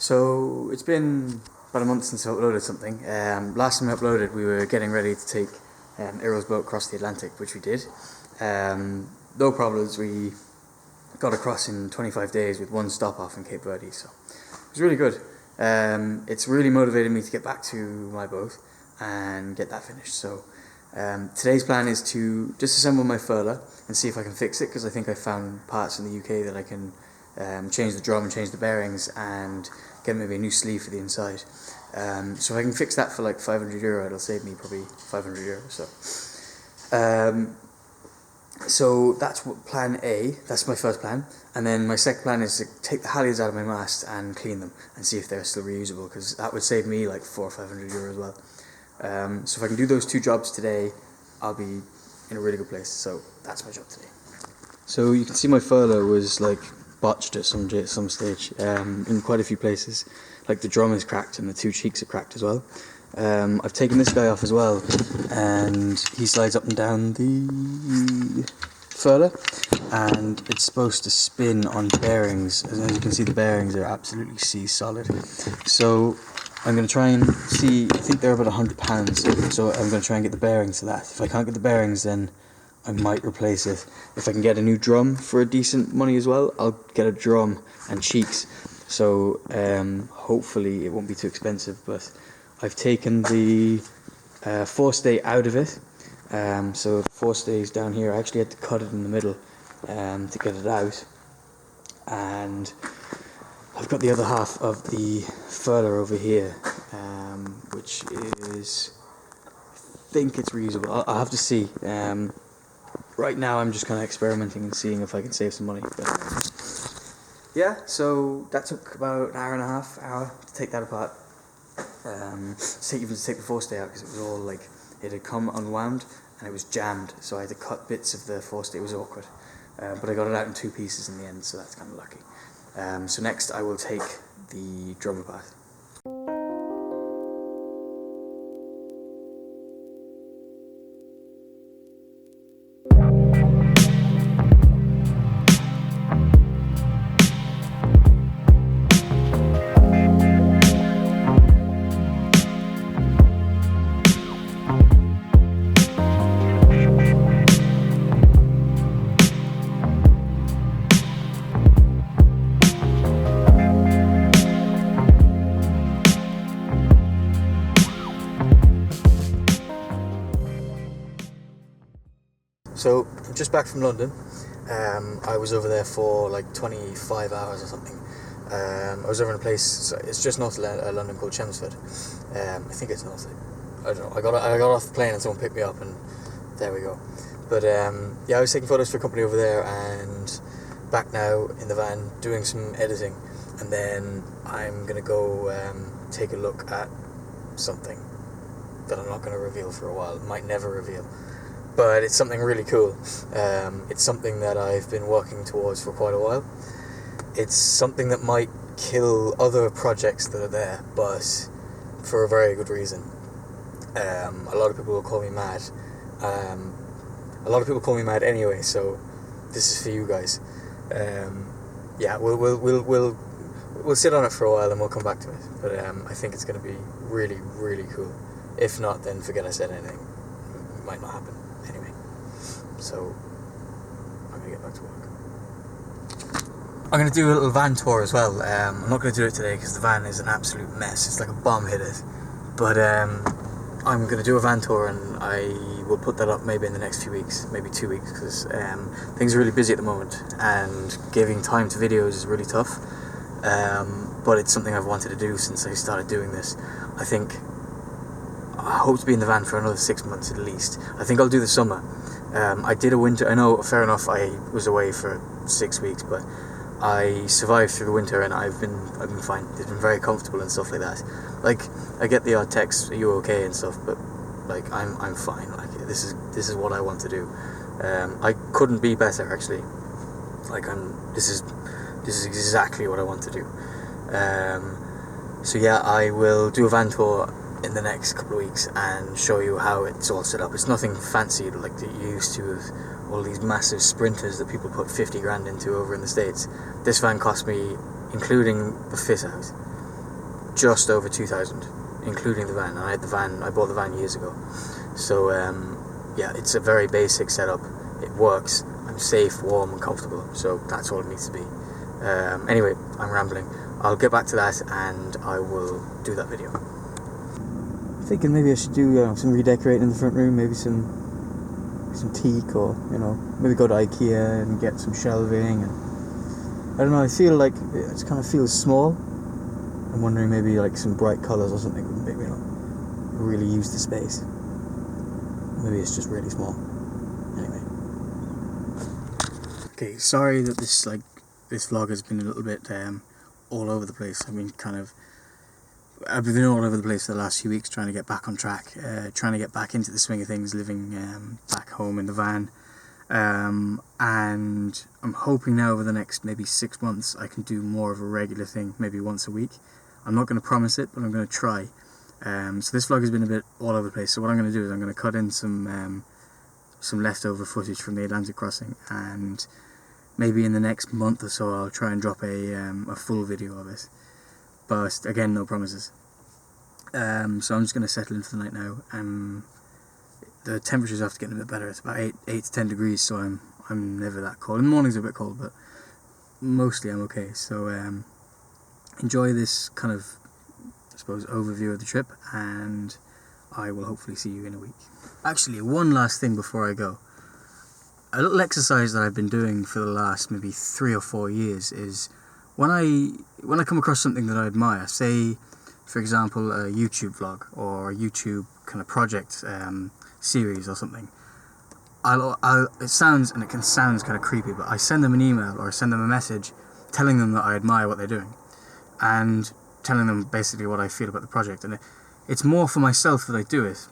So it's been about a month since I uploaded something. Last time I uploaded, we were getting ready to take Arrow's boat across the Atlantic, which we did. No problems. We got across in 25 days with one stop off in Cape Verde, so it was really good. It's really motivated me to get back to my boat and get that finished. So today's plan is to disassemble my furler and see if I can fix it, because I think I found parts in the UK that I can change the drum and change the bearings and get maybe a new sleeve for the inside. So if I can fix that for like €500, it'll save me probably €500. So that's plan A. That's my first plan. And then my second plan is to take the halyards out of my mast and clean them and see if they're still reusable, because that would save me like €400 or €500 as well. So if I can do those two jobs today, I'll be in a really good place. So that's my job today. So you can see my furler was like botched at some stage in quite a few places. Like the drum is cracked and the two cheeks are cracked as well. I've taken this guy off as well, and he slides up and down the furler, and it's supposed to spin on bearings. As you can see, the bearings are absolutely sea solid. So I'm going to try and see, I think they're about £100, so I'm going to try and get the bearings to that. If I can't get the bearings, then I might replace it. If I can get a new drum for a decent money as well, I'll get a drum and cheeks. So hopefully it won't be too expensive, but I've taken the forestay out of it. So the forestay is down here. I actually had to cut it in the middle to get it out. And I've got the other half of the furler over here, which is, I think it's reusable. I'll have to see. Right now I'm just kind of experimenting and seeing if I can save some money. But yeah, so that took about an hour and a half to take that apart. Even to take the forestay out, because it was all like, it had come unwound and it was jammed, so I had to cut bits of the forestay. It was awkward, but I got it out in two pieces in the end, so that's kind of lucky. So next I will take the drum apart. So, just back from London. I was over there for like 25 hours or something. I was over in a place, it's just north of London, called Chelmsford. I think it's north. I don't know. I got off the plane and someone picked me up, and there we go. But yeah, I was taking photos for a company over there, and back now in the van doing some editing, and then I'm going to go take a look at something that I'm not going to reveal for a while. Might never reveal. But it's something really cool. It's something that I've been working towards for quite a while. It's something that might kill other projects that are there, but for a very good reason. A lot of people will call me mad. A lot of people call me mad anyway, so this is for you guys. Yeah, we'll sit on it for a while and we'll come back to it. But I think it's going to be really, really cool. If not, then forget I said anything. It might not happen. Anyway, so I'm going to get back to work. I'm going to do a little van tour as well. I'm not going to do it today because the van is an absolute mess. It's like a bomb hit it. But I'm going to do a van tour, and I will put that up maybe in the next few weeks, maybe 2 weeks, because things are really busy at the moment and giving time to videos is really tough. But it's something I've wanted to do since I started doing this. I hope to be in the van for another 6 months at least. I think I'll do the summer. I did a winter. I know, fair enough, I was away for 6 weeks, but I survived through the winter and I've been fine. It's been very comfortable and stuff like that. Like, I get the odd text, "Are you okay?" and stuff, but like I'm fine. Like, this is what I want to do. I couldn't be better, actually. Like, this is exactly what I want to do. So yeah, I will do a van tour in the next couple of weeks and show you how it's all set up. It's nothing fancy like that you used to with all these massive sprinters that people put 50 grand into over in the States. This van cost me, including the fit out, just over 2,000, including the van. I bought the van years ago. So yeah, it's a very basic setup. It works. I'm safe, warm and comfortable, so that's all it needs to be. Anyway, I'm rambling. I'll get back to that and I will do that video. I'm thinking maybe I should do some redecorating in the front room, maybe some teak, or maybe go to IKEA and get some shelving, and I don't know, I feel like it kind of feels small. I'm wondering maybe like some bright colours or something would make me really use the space. Maybe it's just really small. Anyway. Okay, sorry that this vlog has been a little bit all over the place. I've been all over the place for the last few weeks, trying to get back on track, trying to get back into the swing of things, living back home in the van. And I'm hoping now over the next maybe 6 months I can do more of a regular thing, maybe once a week. I'm not going to promise it, but I'm going to try. So this vlog has been a bit all over the place, so what I'm going to do is I'm going to cut in some leftover footage from the Atlantic crossing, and maybe in the next month or so I'll try and drop a full video of it. But again, no promises. So I'm just going to settle into the night now. The temperature's after getting a bit better. It's about 8 to 10 degrees, so I'm never that cold. In the mornings a bit cold, but mostly I'm okay. So enjoy this kind of, I suppose, overview of the trip, and I will hopefully see you in a week. Actually, one last thing before I go. A little exercise that I've been doing for the last maybe 3 or 4 years is when I come across something that I admire, say for example a YouTube vlog or a YouTube kind of project series or something, it sounds kind of creepy, but I send them an email or I send them a message telling them that I admire what they're doing and telling them basically what I feel about the project. And it's more for myself that I do it,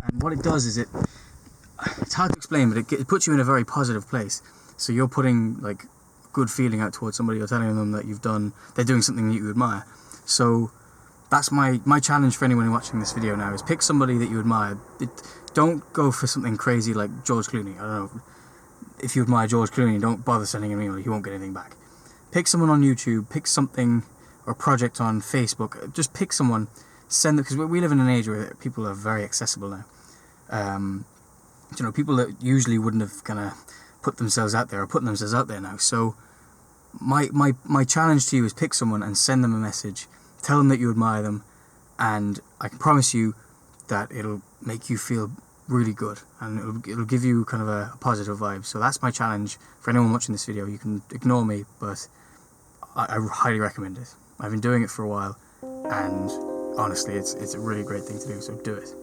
and what it does is it's hard to explain, but it puts you in a very positive place. So you're putting like good feeling out towards somebody, you're telling them that they're doing something that you admire. So that's my challenge for anyone watching this video now, is pick somebody that you admire. Don't go for something crazy like George Clooney. I don't know, if you admire George Clooney, don't bother sending him an email, he won't get anything back. Pick someone on YouTube, pick something or a project on Facebook, just pick someone, send them, because we live in an age where people are very accessible now. People that usually wouldn't have kind of put themselves out there are putting themselves out there now. So my challenge to you is pick someone and send them a message, tell them that you admire them, and I can promise you that it'll make you feel really good, and it'll give you kind of a positive vibe. So that's my challenge for anyone watching this video. You can ignore me, but I highly recommend it. I've been doing it for a while, and honestly it's a really great thing to do, so do it.